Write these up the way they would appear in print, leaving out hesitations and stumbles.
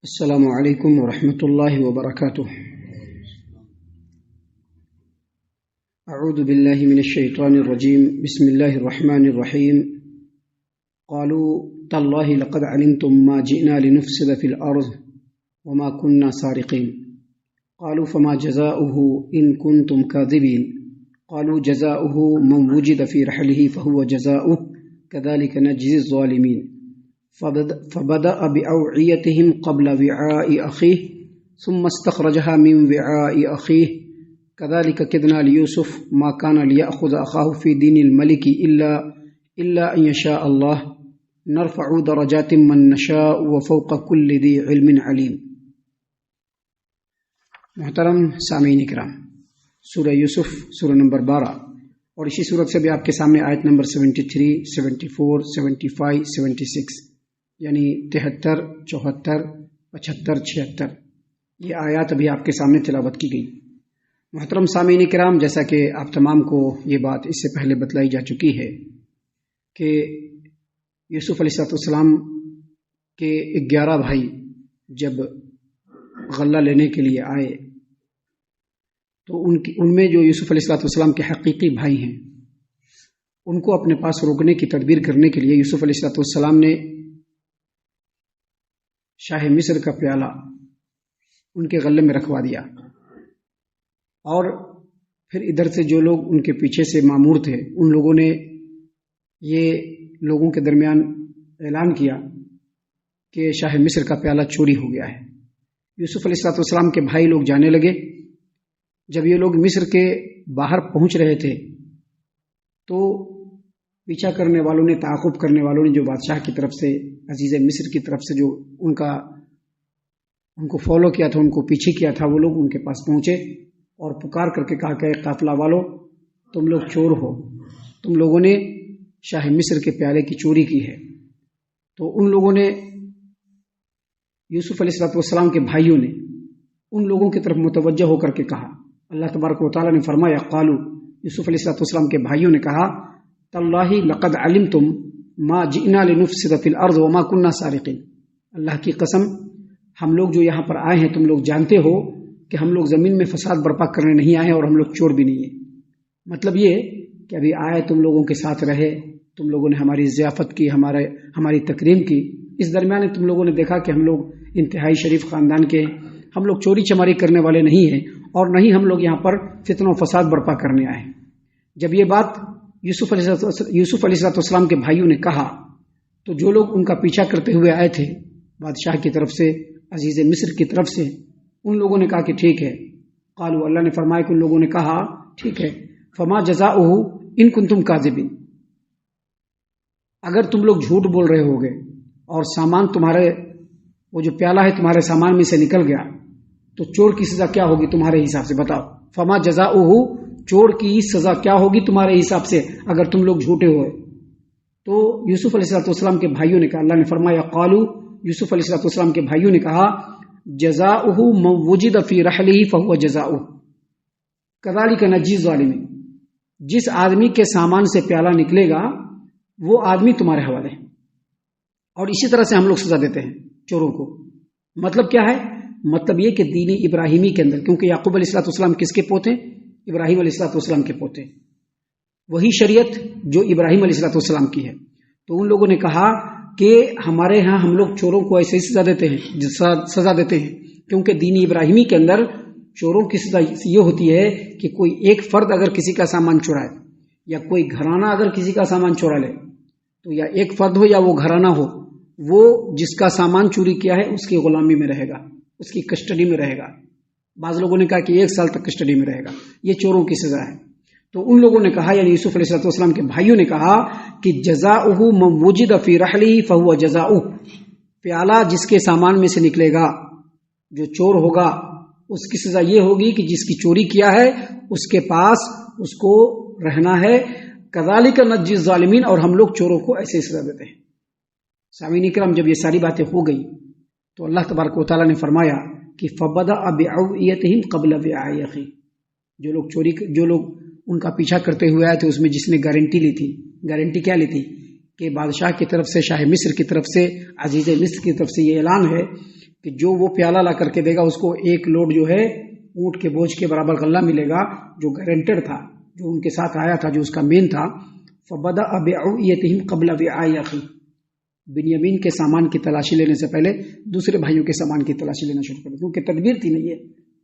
السلام علیکم ورحمۃ اللہ وبرکاتہ۔ اعوذ باللہ من الشیطان الرجیم، بسم اللہ الرحمن الرحیم۔ قالوا تاللہ لقد علمتم ما جئنا لنفسد في الارض وما كنا سارقین قالوا فما جزاؤه ان كنتم كاذبین قالوا جزاؤه من وجد في رحله فهو جزاؤه كذلك نجزي الظالمین فبدأ بأوعيتهم قبل وعاء أخيه ثم استخرجها من وعاء أخيه كذلك كدنا ليوسف ما كان ليأخذ أخاه في دين الملك إلا أن يشاء الله نرفع درجات من نشاء وفوق كل ذي علم عليم۔ محترم سامعین کرام، سورہ یوسف سورہ نمبر 12 اور اسی صورت سے بھی آپ کے سامنے آیت نمبر 73، 74، 75، 76 یعنی 73، 74، 75، 76 یہ آیات ابھی آپ کے سامنے تلاوت کی گئی۔ محترم سامعین کرام، جیسا کہ آپ تمام کو یہ بات اس سے پہلے بتلائی جا چکی ہے کہ یوسف علیہ السلام کے 11 بھائی جب غلہ لینے کے لیے آئے تو ان میں جو یوسف علیہ السلام کے حقیقی بھائی ہیں ان کو اپنے پاس روکنے کی تدبیر کرنے کے لیے یوسف علیہ السلام نے شاہ مصر کا پیالہ ان کے غلے میں رکھوا دیا، اور پھر ادھر سے جو لوگ ان کے پیچھے سے مامور تھے ان لوگوں نے یہ لوگوں کے درمیان اعلان کیا کہ شاہ مصر کا پیالہ چوری ہو گیا ہے۔ یوسف علیہ السلام کے بھائی لوگ جانے لگے۔ جب یہ لوگ مصر کے باہر پہنچ رہے تھے تو پیچھا کرنے والوں نے، تعاقب کرنے والوں نے، جو بادشاہ کی طرف سے، عزیز مصر کی طرف سے جو ان کو فالو کیا تھا، ان کو پیچھے کیا تھا، وہ لوگ ان کے پاس پہنچے اور پکار کر کے کہا کہ قافلہ والوں، تم لوگ چور ہو، تم لوگوں نے شاہ مصر کے پیالے کی چوری کی ہے۔ تو ان لوگوں نے، یوسف علیہ السلام کے بھائیوں نے ان لوگوں کی طرف متوجہ ہو کر کے کہا، اللہ تبارک و تعالیٰ نے فرمایا، قالو، یوسف علیہ السلام کے بھائیوں نے کہا، تاللہ لقد علمتم ما جئنا لنفسد فی الارض وما كنا سارقین، اللہ کی قسم ہم لوگ جو یہاں پر آئے ہیں تم لوگ جانتے ہو کہ ہم لوگ زمین میں فساد برپا کرنے نہیں آئے ہیں اور ہم لوگ چور بھی نہیں ہیں۔ مطلب یہ کہ ابھی آئے، تم لوگوں کے ساتھ رہے، تم لوگوں نے ہماری ضیافت کی، ہماری تکریم کی، اس درمیان تم لوگوں نے دیکھا کہ ہم لوگ انتہائی شریف خاندان کے ہیں، ہم لوگ چوری چماری کرنے والے نہیں ہیں اور نہ ہی ہم لوگ یہاں پر فتنہ و فساد برپا کرنے آئے ہیں۔ جب یہ بات یوسف علیہ السلام کے بھائیوں نے کہا تو جو لوگ ان کا پیچھا کرتے ہوئے آئے تھے بادشاہ کی طرف سے، عزیز مصر کی طرف سے، ان لوگوں نے کہا کہ ٹھیک ہے۔ قالوا، اللہ نے فرمایا کہ ان لوگوں نے کہا ٹھیک ہے، فما جزاؤہ ان کنتم کاذبین، اگر تم لوگ جھوٹ بول رہے ہوگے اور سامان تمہارے، وہ جو پیالہ ہے تمہارے سامان میں سے نکل گیا تو چور کی سزا کیا ہوگی تمہارے حساب سے؟ بتاؤ، فما جزاؤہ، چور کی سزا کیا ہوگی تمہارے حساب سے اگر تم لوگ جھوٹے ہوئے؟ تو یوسف علیہ السلام کے بھائیوں نے کہا، اللہ نے فرمایا، قالو، یوسف علیہ السلام کے بھائیوں نے کہا، جزاؤہ من وجد فی رحلہ فہو جزاؤہ کذالک نجزی الظالمین، جس آدمی کے سامان سے پیالہ نکلے گا وہ آدمی تمہارے حوالے ہے، اور اسی طرح سے ہم لوگ سزا دیتے ہیں چوروں کو۔ مطلب کیا ہے؟ مطلب یہ کہ دین ابراہیمی کے اندر، کیونکہ یعقوب علیہ السلام کس کے پوتے؟ ابراہیم علیہ السلام کے پوتے، وہی شریعت جو ابراہیم علیہ السلام کی ہے۔ تو ان لوگوں نے کہا کہ ہمارے ہاں ہم لوگ چوروں کو ایسے ہی سزا دیتے ہیں کیونکہ دین ابراہیمی کے اندر چوروں کی سزا یہ ہوتی ہے کہ کوئی ایک فرد اگر کسی کا سامان چرائے یا کوئی گھرانہ اگر کسی کا سامان چورا لے، تو یا ایک فرد ہو یا وہ گھرانہ ہو، وہ جس کا سامان چوری کیا ہے اس کی غلامی میں رہے گا، اس کی کسٹڈی میں رہے گا۔ بعض لوگوں نے کہا کہ 1 سال تک کسٹڈی میں رہے گا، یہ چوروں کی سزا ہے۔ تو ان لوگوں نے کہا، یعنی یوسف علیہ السلام کے بھائیوں نے کہا کہ جزاؤہ من وجد فی رحلہ فہو جزاؤہ، پیالہ جس کے سامان میں سے نکلے گا، جو چور ہوگا اس کی سزا یہ ہوگی کہ جس کی چوری کیا ہے اس کے پاس اس کو رہنا ہے، کذالک نجزی الظالمین، اور ہم لوگ چوروں کو ایسے سزا دیتے ہیں۔ سامعین کرام، جب یہ ساری باتیں ہو گئی تو اللہ تبارک و تعالیٰ نے فرمایا کہ فبدأ بأوعیتہم قبل وعاء اخیہ، جو لوگ ان کا پیچھا کرتے ہوئے آئے تھے اس میں جس نے گارنٹی لی تھی، گارنٹی کیا لی تھی کہ بادشاہ کی طرف سے، شاہ مصر کی طرف سے، عزیز مصر کی طرف سے یہ اعلان ہے کہ جو وہ پیالہ لا کر کے دے گا اس کو ایک لوڈ جو ہے اونٹ کے بوجھ کے برابر غلہ ملے گا. جو گارنٹر تھا، جو ان کے ساتھ آیا تھا، جو اس کا مین تھا، فبدأ بأوعيتهم قبل وعاء أخيه، بنیامین کے سامان کی تلاشی لینے سے پہلے دوسرے بھائیوں کے سامان کی تلاشی لینا شروع کر دیا، کیونکہ تدبیر تھی نہیں ہے.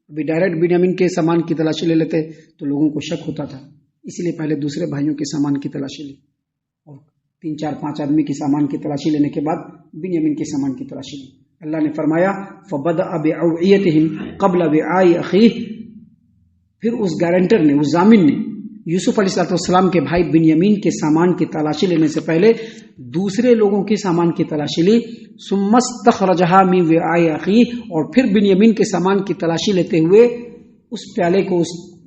ابھی ڈائریکٹ بنیامین کے سامان کی تلاشی لے لیتے تو لوگوں کو شک ہوتا تھا، اسی لیے پہلے دوسرے بھائیوں کے سامان کی تلاشی لی، اور 3 4 5 آدمی کی سامان کی تلاشی لینے کے بعد بنیامین کے سامان کی تلاشی لی. اللہ نے فرمایا فبدأ بأوعيتهم قبل وعاء أخيه، پھر اس گارنٹر نے، اس ضامن نے یوسف علیہ السلام کے بھائی بنیامین کے سامان کی تلاشی لینے سے پہلے دوسرے لوگوں کے سامان کی تلاشی لی. ثم استخرجها من وعاء أخيه، اور پھر بنیامین کے سامان کی تلاشی لیتے ہوئے اس پیالے کو،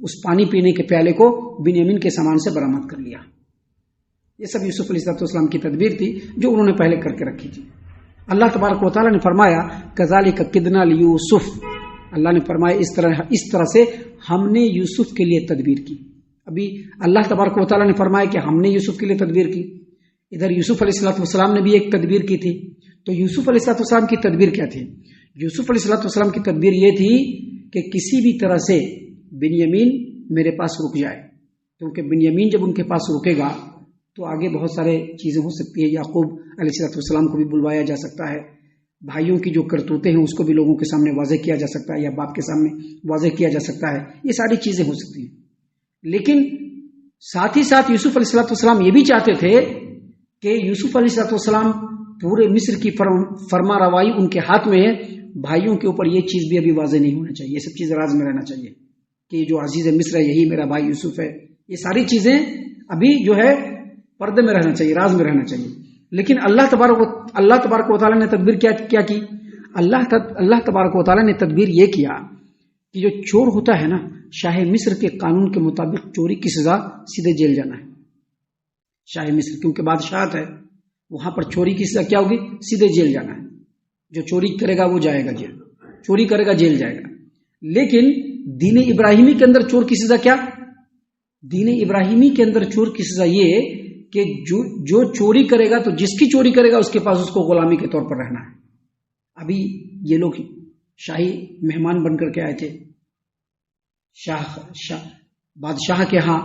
اس پانی پینے کے پیالے کو بنیامین کے سامان سے برآمد کر لیا. یہ سب یوسف علیہ السلام کی تدبیر تھی جو انہوں نے پہلے کر کے رکھی تھی. اللہ تبارک و تعالیٰ نے فرمایا کذالک کدنا لیوسف، اللہ نے فرمایا اس طرح سے ہم نے یوسف کے لیے تدبیر کی. ابھی اللہ تبارک و تعالیٰ نے فرمایا کہ ہم نے یوسف کے لیے تدبیر کی، ادھر یوسف علیہ السلام نے بھی ایک تدبیر کی تھی. تو یوسف علیہ السلام کی تدبیر کیا تھی؟ یوسف علیہ السلام کی تدبیر یہ تھی کہ کسی بھی طرح سے بنیامین میرے پاس رک جائے، کیونکہ بنیامین جب ان کے پاس رکے گا تو آگے بہت سارے چیزیں ہو سکتی ہے. یعقوب علیہ السلام کو بھی بلوایا جا سکتا ہے، بھائیوں کی جو کرتوتیں ہیں اس کو بھی لوگوں کے سامنے واضح کیا جا سکتا ہے، یا باپ کے سامنے واضح کیا جا سکتا ہے. یہ ساری چیزیں ہو سکتی ہیں. لیکن ساتھ ہی ساتھ یوسف علیہ السلام یہ بھی چاہتے تھے کہ یوسف علیہ السلام پورے مصر کی فرما روائی ان کے ہاتھ میں ہے، بھائیوں کے اوپر یہ چیز بھی ابھی واضح نہیں ہونا چاہیے، یہ سب چیز راز میں رہنا چاہیے کہ جو عزیز مصر ہے یہی میرا بھائی یوسف ہے. یہ ساری چیزیں ابھی جو ہے پردے میں رہنا چاہیے، راز میں رہنا چاہیے. لیکن اللہ تبارک و تعالیٰ نے تدبیر کیا کی؟ اللہ تبارک و تعالیٰ نے تدبیر یہ کیا کہ جو چور ہوتا ہے نا، شاہ مصر کے قانون کے مطابق چوری کی سزا سیدھے جیل جانا ہے. شاہ مصر کیونکہ بادشاہت ہے، وہاں پر چوری کی سزا کیا ہوگی؟ سیدھے جیل جانا ہے. جو چوری کرے گا وہ جائے گا جیل، چوری کرے گا جیل جائے گا. لیکن دین ابراہیمی کے اندر چور کی سزا کیا؟ دین ابراہیمی کے اندر چور کی سزا یہ کہ جو چوری کرے گا تو جس کی چوری کرے گا اس کے پاس اس کو غلامی کے طور پر رہنا ہے. ابھی یہ لوگ شاہی مہمان بن کر کے آئے تھے بادشاہ کے ہاں،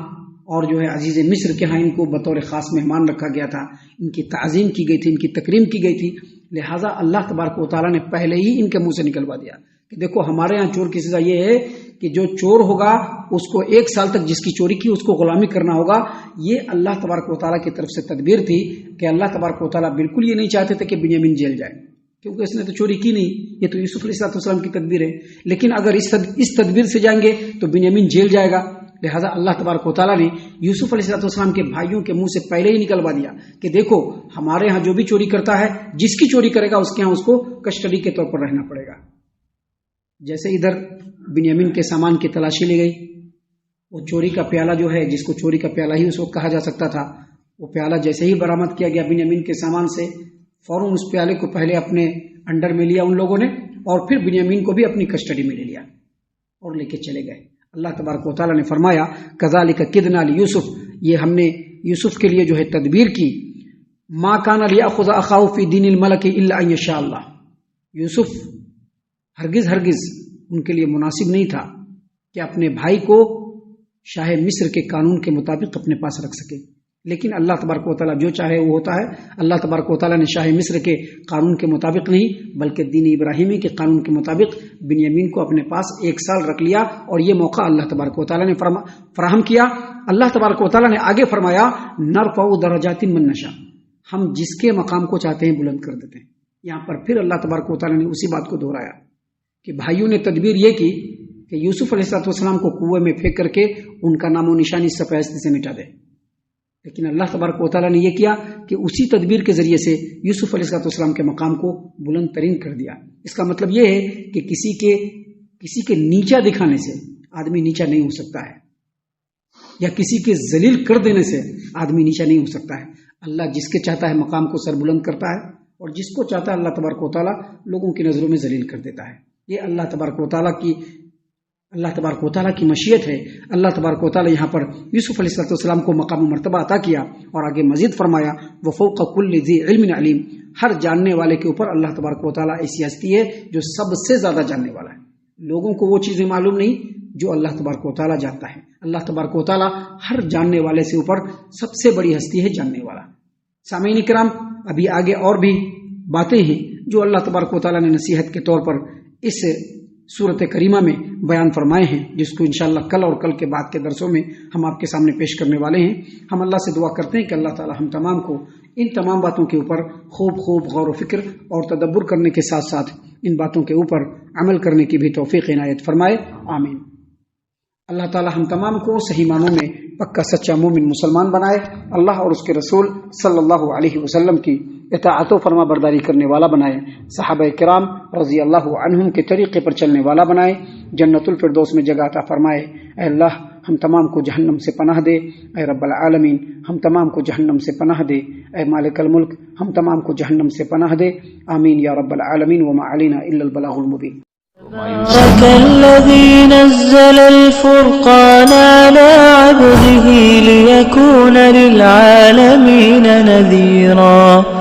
اور جو ہے عزیز مصر کے ہاں ان کو بطور خاص مہمان رکھا گیا تھا، ان کی تعظیم کی گئی تھی، ان کی تکریم کی گئی تھی. لہٰذا اللہ تبارک و تعالیٰ نے پہلے ہی ان کے منہ سے نکلوا دیا کہ دیکھو ہمارے ہاں چور کی سزا یہ ہے کہ جو چور ہوگا اس کو 1 سال تک جس کی چوری کی اس کو غلامی کرنا ہوگا. یہ اللہ تبارک و تعالیٰ کی طرف سے تدبیر تھی کہ اللہ تبارک و تعالیٰ بالکل یہ نہیں چاہتے تھے کہ بنیامین جیل جائے، کیونکہ اس نے تو چوری کی نہیں، یہ تو یوسف علیہ السلام کی تدبیر ہے. لیکن اگر اس تدبیر سے جائیں گے تو بنیامین جیل جائے گا. لہٰذا اللہ تبارک و تعالیٰ نے یوسف علیہ السلام کے بھائیوں کے منہ سے پہلے ہی نکلوا دیا کہ دیکھو ہمارے ہاں جو بھی چوری کرتا ہے، جس کی چوری کرے گا اس کے ہاں اس کو کسٹڈی کے طور پر رہنا پڑے گا. جیسے ادھر بنیامین کے سامان کی تلاشی لی گئی، وہ چوری کا پیالہ جو ہے، جس کو چوری کا پیالہ ہی اس وقت کہا جا سکتا تھا، وہ پیالہ جیسے ہی برآمد کیا گیا بنیامین کے سامان سے، فوراً اس پیالے کو پہلے اپنے انڈر میں لیا ان لوگوں نے، اور پھر بنیامین کو بھی اپنی کسٹڈی میں لے لیا اور لے کے چلے گئے. اللہ تبارک و تعالیٰ نے فرمایا کذالک کدنا لیوسف، یہ ہم نے یوسف کے لیے جو ہے تدبیر کی. ما کان لیأخذ اخاه فی دین الملک الا ان یشاء اللہ، یوسف ہرگز ان کے لیے مناسب نہیں تھا کہ اپنے بھائی کو شاہ مصر کے قانون کے مطابق اپنے پاس رکھ سکے. لیکن اللہ تبارک و تعالیٰ جو چاہے وہ ہوتا ہے. اللہ تبارک و تعالیٰ نے شاہ مصر کے قانون کے مطابق نہیں بلکہ دین ابراہیمی کے قانون کے مطابق بنیامین کو اپنے پاس 1 سال رکھ لیا، اور یہ موقع اللہ تبارک و تعالیٰ نے فراہم کیا. اللہ تبارک و تعالیٰ نے آگے فرمایا نرفع درجات من نشاء، ہم جس کے مقام کو چاہتے ہیں بلند کر دیتے ہیں. یہاں پر پھر اللہ تبارک و تعالیٰ نے اسی بات کو دہرایا کہ بھائیوں نے تدبیر یہ کی کہ یوسف علیہ السلام کو کنویں میں پھینک کر کے ان کا نام و نشانی سفید سے مٹا دے. لیکن اللہ تبارک و تعالیٰ نے یہ کیا کہ اسی تدبیر کے ذریعے سے یوسف علیہ السلام کے مقام کو بلند ترین کر دیا. اس کا مطلب یہ ہے کہ کسی کے نیچا دکھانے سے آدمی نیچا نہیں ہو سکتا ہے، یا کسی کے ذلیل کر دینے سے آدمی نیچا نہیں ہو سکتا ہے. اللہ جس کے چاہتا ہے مقام کو سر بلند کرتا ہے، اور جس کو چاہتا ہے اللہ تبارک و تعالیٰ لوگوں کی نظروں میں ذلیل کر دیتا ہے. یہ اللہ تبارک و تعالیٰ کی اللہ تبارک و تعالیٰ کی مشیت ہے. اللہ تبارک و تعالیٰ یہاں پر یوسف علیہ السلام کو مقام و مرتبہ عطا کیا اور آگے مزید فرمایا وفوق کل ذی علم علیم. ہر جاننے والے کے اوپر اللہ تبارک و تعالیٰ ایسی ہستی ہے جو سب سے زیادہ جاننے والا ہے. لوگوں کو وہ چیزیں معلوم نہیں جو اللہ تبارک و تعالیٰ جانتا ہے. اللہ تبارک و تعالیٰ ہر جاننے والے سے اوپر سب سے بڑی ہستی ہے جاننے والا. سامعین کرام ابھی آگے اور بھی باتیں ہیں جو اللہ تبارک و تعالیٰ نے نصیحت کے طور پر اس سورت کریمہ میں بیان فرمائے ہیں جس کو انشاءاللہ کل اور کل کے بعد کے درسوں میں ہم آپ کے سامنے پیش کرنے والے ہیں. ہم اللہ سے دعا کرتے ہیں کہ اللہ تعالیٰ ہم تمام کو ان تمام باتوں کے اوپر خوب غور و فکر اور تدبر کرنے کے ساتھ ساتھ ان باتوں کے اوپر عمل کرنے کی بھی توفیق عنایت فرمائے. آمین. اللہ تعالیٰ ہم تمام کو صحیح معنوں میں پکا سچا مومن مسلمان بنائے. اللہ اور اس کے رسول صلی اللہ علیہ وسلم کی اطاعت و فرما برداری کرنے والا بنائے. صحابہ کرام رضی اللہ عنہم کے طریقے پر چلنے والا بنائے. جنت الفردوس میں جگہ عطا فرمائے. اے اللہ ہم تمام کو جہنم سے پناہ دے. اے رب العالمین ہم تمام کو جہنم سے پناہ دے. اے مالک الملک ہم تمام کو جہنم سے پناہ دے. آمین یا رب العالمین. وما علینا الا البلاغ المبین. تبارك الذي نزل الفرقان على عبده ليكون للعالمين نذيرا